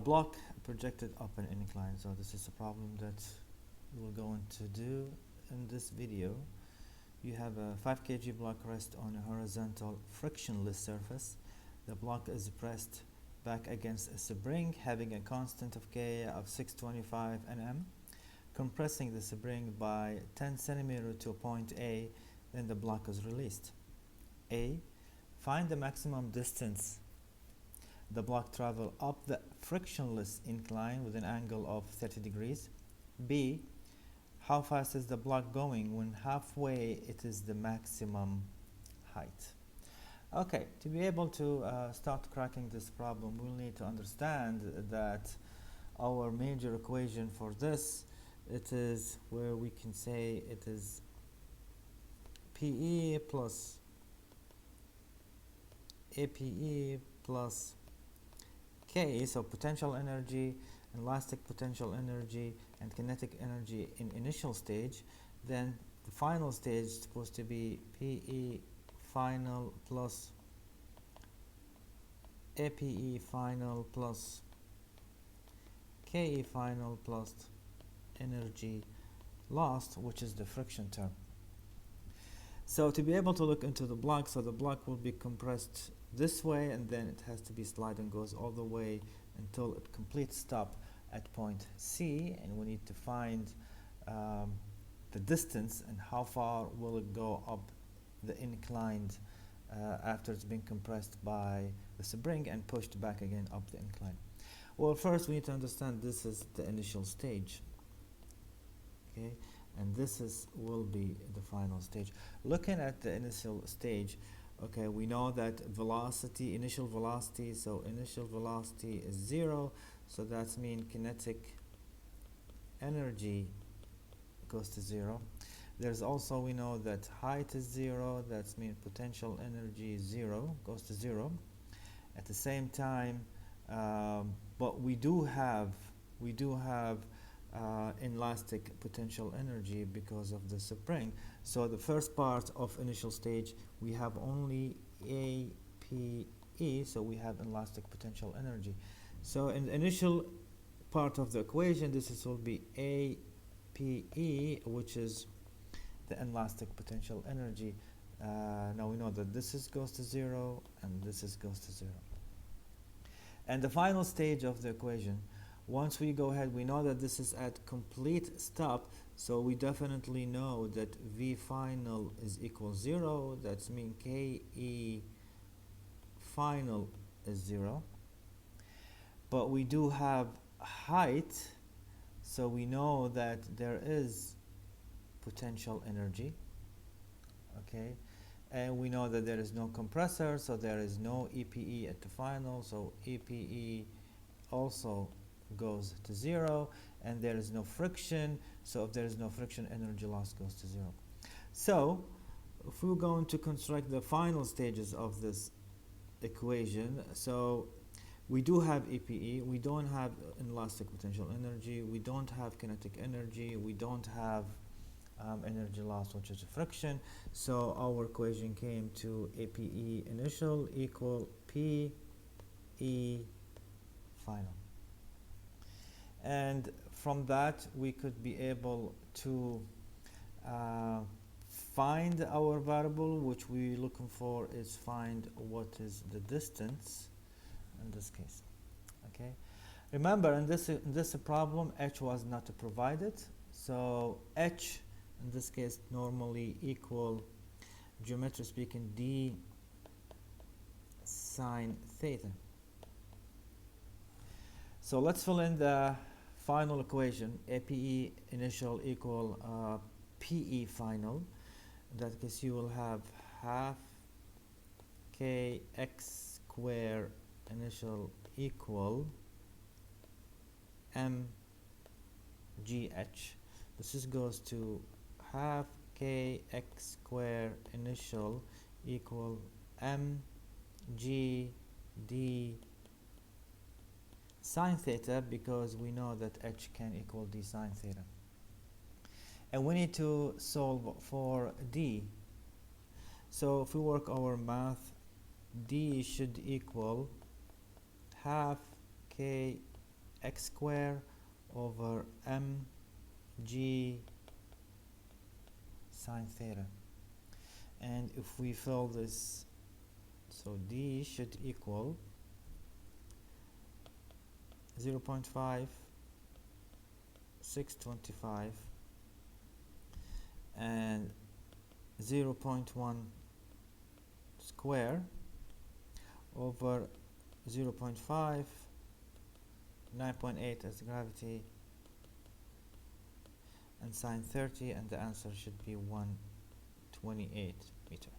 block projected up an incline. So this is a problem that we're going to do in this video. You have a 5 kg block rest on a horizontal frictionless surface. The block is pressed back against a spring having a constant of K of 625 Nm. Compressing the spring by 10 cm to point A, then the block is released. A. Find the maximum distance the block travel up the frictionless incline with an angle of 30 degrees. B. How fast is the block going when halfway it is the maximum height? Okay, to be able to start cracking this problem, we'll need to understand that our major equation for this, it is where we can say it is PE plus APE plus K, so potential energy, elastic potential energy, and kinetic energy in initial stage. Then the final stage is supposed to be PE final plus APE final plus KE final plus energy lost, which is the friction term. So to be able to look into the block, so the block will be compressed this way, and then it has to be sliding, goes all the way until it completes stop at point C, and we need to find the distance and how far will it go up the inclined after it's been compressed by the spring and pushed back again up the incline. Well, first we need to understand this is the initial stage, okay, and this will be the final stage. Looking at the initial stage, okay, we know that velocity, initial velocity, so initial velocity is 0, so that means kinetic energy goes to 0. There's also, we know that height is 0, that means potential energy is 0, goes to 0. At the same time, but we do have inelastic potential energy because of the spring. So the first part of initial stage, we have only APE, so we have inelastic potential energy. So in the initial part of the equation, this will be APE, which is the inelastic potential energy. Now we know that this goes to 0 and this goes to 0. And the final stage of the equation, once we go ahead, we know that this is at complete stop, so we definitely know that V final is equal 0. That means KE final is 0. But we do have height, so we know that there is potential energy, okay, and we know that there is no compressor, so there is no EPE at the final, so EPE also goes to 0, and there is no friction, so if there is no friction, energy loss goes to 0. So if we're going to construct the final stages of this equation, so we do have EPE, we don't have inelastic potential energy, we don't have kinetic energy, we don't have energy loss, which is friction. So our equation came to APE initial equal PE final. And from that, we could be able to find our variable, which we're looking for is find what is the distance in this case. Okay. Remember, in this problem, h was not provided, so h in this case normally equal, geometry speaking, d sine theta. So let's fill in the final equation. APE initial equal PE final. In that case, you will have half kx square initial equal mgh. This goes to half kx square initial equal mg d sine theta, because we know that h can equal d sine theta. And we need to solve for d. So if we work our math, d should equal half kx x square over mg sine theta. And if we fill this, so d should equal 0.5, 625 and 0.1 square over 0.5, 9.8 as gravity, and sine 30, and the answer should be 128 meter.